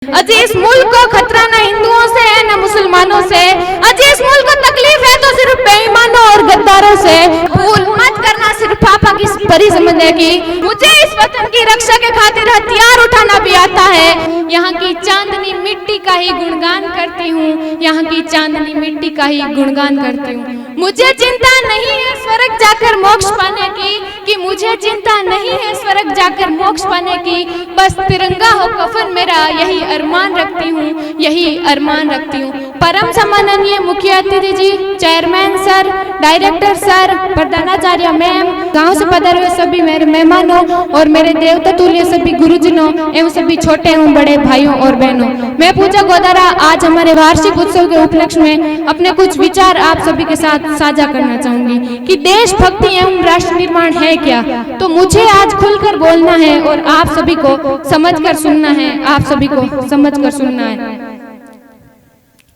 अजी इस मुल्क को खतरा न हिंदुओं से है न मुसलमानों से। अजी इस मुल्क को तकलीफ है तो सिर्फ बेईमानों और गद्दारों से। भूल मत करना सिर्फ पापा की परी समझने की। मुझे इस वतन की रक्षा के खातिर हथियार उठाना भी आता है। यहाँ की चांदनी मिट्टी का ही गुणगान करती हूँ, यहाँ की चांदनी मिट्टी का ही गुणगान करती हूँ। मुझे चिंता नहीं है स्वर्ग जाकर मोक्ष पाने की, कि मुझे चिंता नहीं है स्वर्ग जाकर मोक्ष पाने की। बस तिरंगा हो कफन मेरा, यही अरमान रखती हूँ, यही अरमान रखती हूँ। परम सम्माननीय मुख्य अतिथि जी, चेयरमैन सर, डायरेक्टर सर, प्रधानाचार्य मैम, गांव से पधारे हुए सभी मेरे मेहमानों और मेरे देवता तुल्य सभी गुरुजनों एवं सभी छोटे एवं बड़े भाइयों और बहनों, मैं पूजा गोदारा आज हमारे वार्षिक उत्सव के उपलक्ष्य में अपने कुछ विचार आप सभी के साथ साझा करना चाहूंगी कि देशभक्ति एवं राष्ट्र निर्माण है क्या। तो मुझे आज खुलकर बोलना है और आप सभी को समझकर सुनना है, आप सभी को समझकर सुनना है।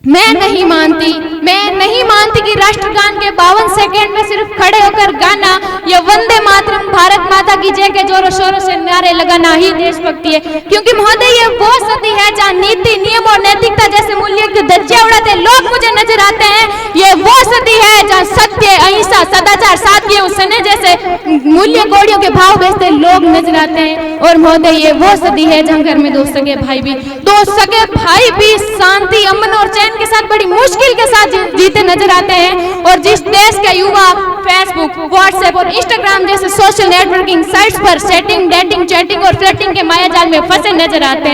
मैं नहीं मानती कि राष्ट्रगान के 52 सेकंड में सिर्फ खड़े होकर गाना या वंदे मातरम भारत माता की जय के जोरों शोरों से नारे लगाना ही देशभक्ति है। क्योंकि महोदय ये वो सदी है जहाँ नीति, नियम और नैतिकता जैसे मूल्य के धज्जियां उड़ाते लोग मुझे नजर आते हैं। ये वो सदी है जहाँ सत्य, अहिंसा, सदाचार, सादगी और स्नेह जैसे मूल्य कौड़ियों के भाव बेचते लोग नजर आते हैं। और महोदय ये वो सदी है जहाँ घर में दो सगे भाई भी शांति, अमन और चैन के साथ बड़ी मुश्किल के साथ जीते नजर आते हैं। और जिस देश के युवा फेसबुक, व्हाट्सएप और इंस्टाग्राम जैसे सोशल नेटवर्किंग साइट्स पर सेटिंग, डेटिंग, चैटिंग और फ्लर्टिंग के मायाजाल में फंसे नजर आते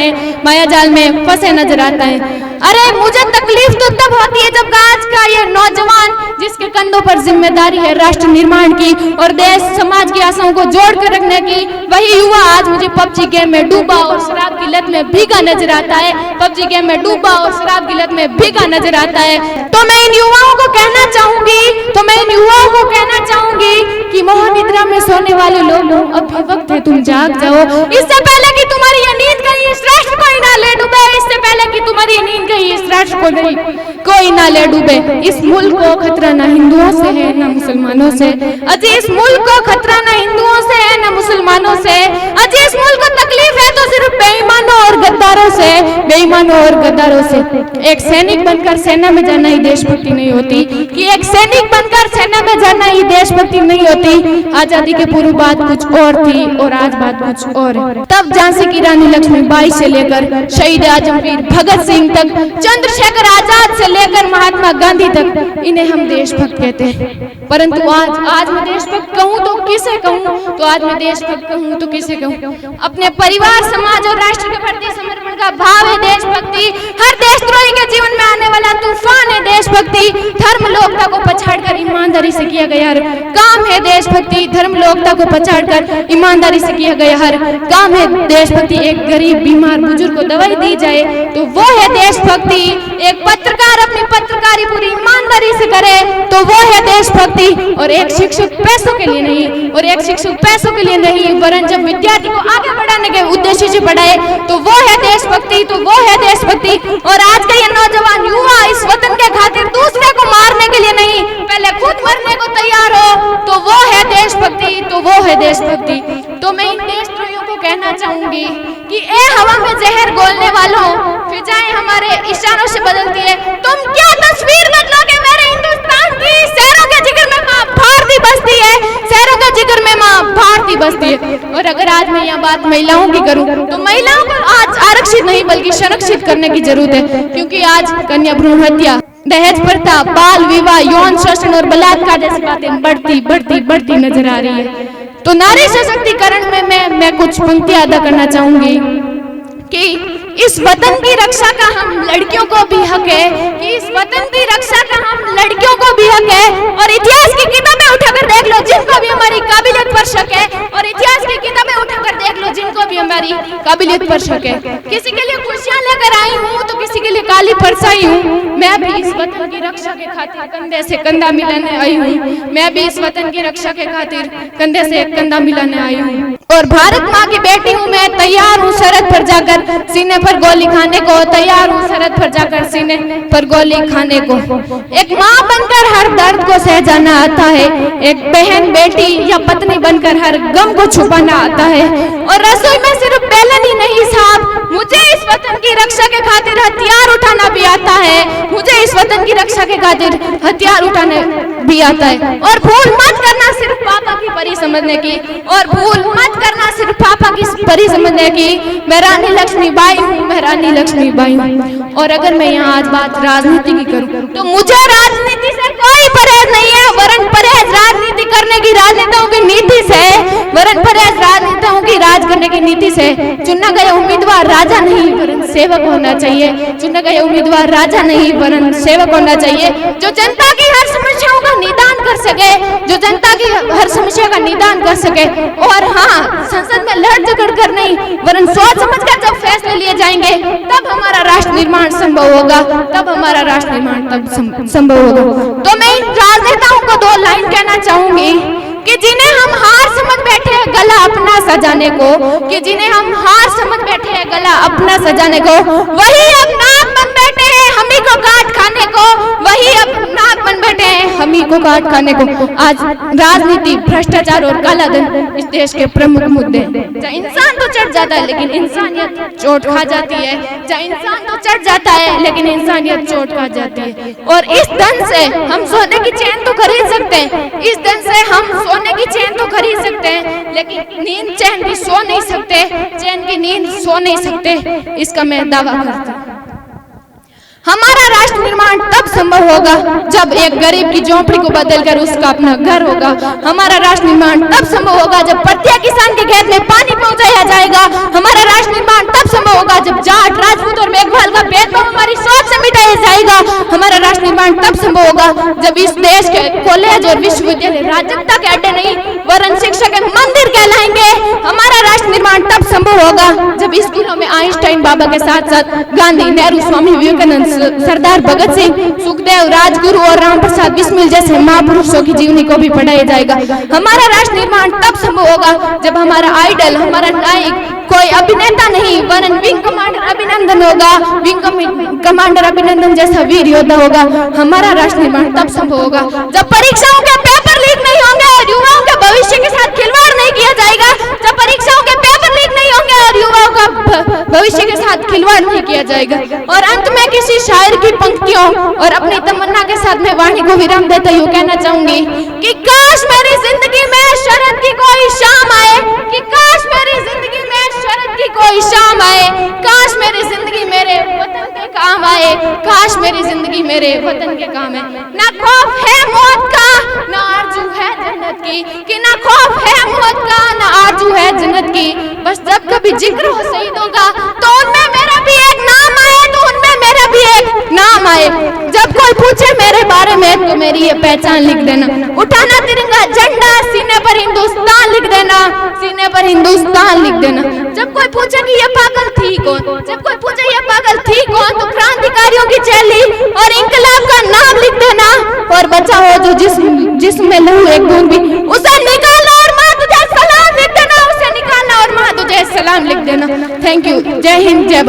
हैं, अरे मुझे तकलीफ तो तब होती है जब आज का ये नौजवान जिसके कंधों पर जिम्मेदारी है राष्ट्र निर्माण की और देश समाज की आशाओं को जोड़ कर रखने की, वही युवा आज मुझे पबजी गेम में डूबा और शराब की लत में भीगा नजर आता है। पबजी गेम में डूबा और शराब की लत में भीगा नजर आता है। तो मैं इन युवाओं को कहना चाहूंगी कि मोह निद्रा में सोने वाले लोगों, अभी वक्त है तुम जाग जाओ। इससे पहले कि तुम्हारी ये नींद कहीं इस राष्ट्र को ही ना ले डूबे, इससे पहले कि तुम्हारी नींद कहीं इस राष्ट्र को कोई ना ले डूबे। इस मुल्क को खतरा न हिंदुओं से है न मुसलमानों से। अजी इस मुल्क को खतरा न हिंदुओं से है न मुसलमानों से। अजी इस मुल्क को तकलीफ है तो सिर्फ बेईमानों और गद्दारों से। एक सैनिक बनकर सेना में जाना ही देशभक्ति नहीं होती, कि एक सैनिक बनकर सेना में जाना ही देशभक्ति नहीं होती। आजादी के पूर्व बात कुछ और थी और आज बात कुछ और है। तब झांसी की रानी लक्ष्मीबाई से लेकर शहीद आजमवीर भगत सिंह तक, चंद्रशेखर आजाद से लेकर महात्मा गांधी तक, इन्हें हम देशभक्त कहते हैं। परंतु आज मैं देशभक्त कहूँ तो किसे कहूँ? तो आज मैं देशभक्त कहूँ तो किसे कहूँ? अपने परिवार, समाज और राष्ट्र के प्रति समर्पण का भाव है देशभक्ति। हर देशद्रोही के जीवन में आने वाला तूफान है देशभक्ति। धर्म लोकता को पछाड़कर ईमानदारी से किया गया हर काम है देशभक्ति। धर्म लोकता को पछाड़कर ईमानदारी से किया गया हर काम है देशभक्ति। एक गरीब बीमार बुजुर्ग को दवाई दी जाए तो वो है देशभक्ति। एक पत्रकार अपनी पत्रकारी पूरी ईमानदारी से करे तो वो है देशभक्ति। और एक शिक्षक पैसों के लिए नहीं वरन जब विद्यार्थी को आगे बढ़ाने के उद्देश्य से पढ़ाए तो वो है देशभक्ति। और आज का ये नौजवान युवा इस वतन के खातिर दूसरे को मारने के लिए नहीं, पहले खुद मरने को तैयार हो तो वो है देशभक्ति। तो मैं इन देशद्रोहियों को कहना चाहूंगी कि ए हवा में जहर घोलने वालों, फिजाएं हमारे इशारों से बदलती है। तुम क्या तस्वीर बदलोगे मेरे हिंदुस्तान की? शहरों के जिगर में माँ भारती बसती है, और अगर आज मैं यह बात महिलाओं की करूं तो महिलाओं को आज आरक्षित नहीं बल्कि संरक्षित करने की जरूरत है। क्योंकि आज कन्या भ्रूण हत्या, दहेज प्रथा, बाल विवाह, यौन शोषण और बलात्कार जैसी बातें बढ़ती नजर आ रही है। तो नारी सशक्तिकरण में मैं कुछ पंक्तियां अदा करना चाहूंगी कि इस वतन की रक्षा का हम लड़कियों को भी हक है, और इतिहास की किताबें उठाकर देख लो जिनको भी हमारी काबिलियत पर शक है, और इतिहास की किताबें उठाकर देख लो जिनको भी हमारी काबिलियत पर शक है। किसी के लिए खुशियां लेकर आई हूँ तो किसी के लिए काली परछाई हूँ। मैं भी इस वतन की रक्षा के खातिर कंधे से कंधा मिलाने आई हूँ। और भारत माँ की बेटी हूँ मैं, तैयार हूँ सरहद पर जाकर सीने पर गोली खाने को, तैयार हूँ सरहद पर जाकर सीने पर गोली खाने को। एक माँ बनकर हर दर्द को सह जाना आता है, एक बहन बेटी या पत्नी बनकर हर गम को छुपाना आता है। और रसोई में सिर्फ बेलन ही नहीं साहब, मुझे इस वतन की रक्षा के खातिर हथियार उठाना भी आता है, मुझे इस वतन की रक्षा के खातिर हथियार उठाने भी आता है। और भूल मत करना सिर्फ पापा की परी समझने की, और भूल मत करना सिर्फ पापा की परी समझने की। मैं रानी लक्ष्मीबाई हूँ, मैं रानी लक्ष्मीबाई हूँ। और अगर मैं यहाँ आज बात राजनीति की करूँ तो मुझे राजनीति से कोई परहेज नहीं है, वरन परहेज राजनीति करने की राजनेताओं की नीति से, वरन परहेज राजनेताओं की राज करने की नीति से। चुना गया उम्मीदवार राजा नहीं वरन सेवक होना चाहिए, चुना गया उम्मीदवार राजा नहीं वरन सेवक होना चाहिए, जो जनता की हर समस्याओं का निदान कर सके, जो जनता की हर समस्या का निदान कर सके। और हाँ, संसद में लड़ झगड़ कर नहीं वरन सोच समझ कर जब फैसले लिए जाएंगे तब हमारा राष्ट्र निर्माण संभव होगा, तब हमारा राष्ट्र निर्माण तब संभव होगा। तो मैं इन राजनेताओं को 2 लाइन कहना चाहूंगी कि जिन्हें हम हार समझ बैठे हैं गला अपना सजाने को, कि जिन्हें हम हार समझ बैठे हैं गला अपना सजाने को, वही अब नाक बन बैठे हैं हम ही को काट खाने को, वही अब नाक बन बैठे हैं हम ही को काट खाने को। आज राजनीति, भ्रष्टाचार और काला धन इस देश के प्रमुख मुद्दे हैं। जहाँ इंसान तो चढ़ जाता है लेकिन इंसानियत चोट खा जाती है, जहाँ इंसान तो चढ़ जाता है लेकिन इंसानियत चोट खा जाती है। और इस धन से हम सोने की चैन तो खरीद सकते हैं, इस धन से हम सोने की चैन तो खरीद सकते हैं, लेकिन नींद चैन की सो नहीं सकते, चैन की नींद सो नहीं सकते, इसका मैं दावा करता हूँ। हमारा राष्ट्र निर्माण तब संभव होगा जब एक गरीब की झोंपड़ी को बदलकर उसका अपना घर होगा। हमारा राष्ट्र निर्माण तब संभव होगा जब प्रत्येक किसान के खेत में पानी पहुंचाया जाएगा। हमारा राष्ट्र निर्माण तब संभव होगा जब जाट, राजपूत और मेघवाल का भेदभाव हमारी सोच से मिटाया जाएगा। हमारा राष्ट्र निर्माण तब संभव होगा जब इस देश के कॉलेज और विश्वविद्यालय राजकता के अड्डे नहीं वरन शिक्षा के मंदिर कहलाएंगे। हमारा राष्ट्र निर्माण तब संभव होगा जब स्कूलों में आइंस्टाइन बाबा के साथ साथ गांधी, नेहरू, स्वामी विवेकानंद, सरदार भगत सिंह, सुखदेव, राजगुरु और राम प्रसाद बिस्मिल जैसे महापुरुषों की जीवनी को भी पढ़ाया जाएगा। हमारा राष्ट्र निर्माण तब संभव होगा जब हमारा आइडल, हमारा नायक कोई अभिनेता नहीं वरन विंग कमांडर अभिनंदन होगा, विंग कमांडर अभिनंदन जैसा वीर योद्धा होगा। हमारा राष्ट्र निर्माण तब संभव होगा जब परीक्षाओं के पेपर लीक नहीं होंगे और युवाओं के भविष्य के साथ खिलवाड़ नहीं किया जाएगा, जब परीक्षाओं के पेपर लीक नहीं होंगे और युवाओं का भविष्य के साथ खिलवाड़ नहीं किया जाएगा। और अंत में किसी शायर की पंक्तियों और अपनी तमन्ना के साथ मैं वाणी को विराम देते हुए कहना चाहूंगी कि काश मेरी जिंदगी में शरद की कोई शाम आए, कि काश मेरी जिंदगी में शरद की कोई शाम आए, काश मेरी जिंदगी मेरे वतन के काम आए, काश मेरी जिंदगी मेरे वतन के काम है। ना खौफ है मौत का ना आरज़ू है जन्नत की, कि ना खौफ है मौत का ना आरज़ू है जन्नत की, बस जब कभी जिक्र हो शहीदों का तो उनमें मेरा भी एक नाम आए, तो उनमें मेरा भी एक नाम आए। जब कोई पूछे मेरे बारे में तो मेरी ये पहचान लिख देना, उठाना तिरंगा झंडा, सीने पर हिंदुस्तान लिख देना, सीने पर हिंदुस्तान लिख देना। जब कोई पूछे कि ये पागल थी कौन, जब कोई पूछे ये पागल थी कौन, तो क्रांतिकारियों की चेली और इंकलाब का नाम लिख देना। और बचा हो जो जिस्म में लहू एक बूंद भी, उसे निकालना और माँ तुझे सलाम लिख देना, उसे निकालना और माँ तुझे सलाम लिख देना। Thank you. जय हिंद, जय भारत।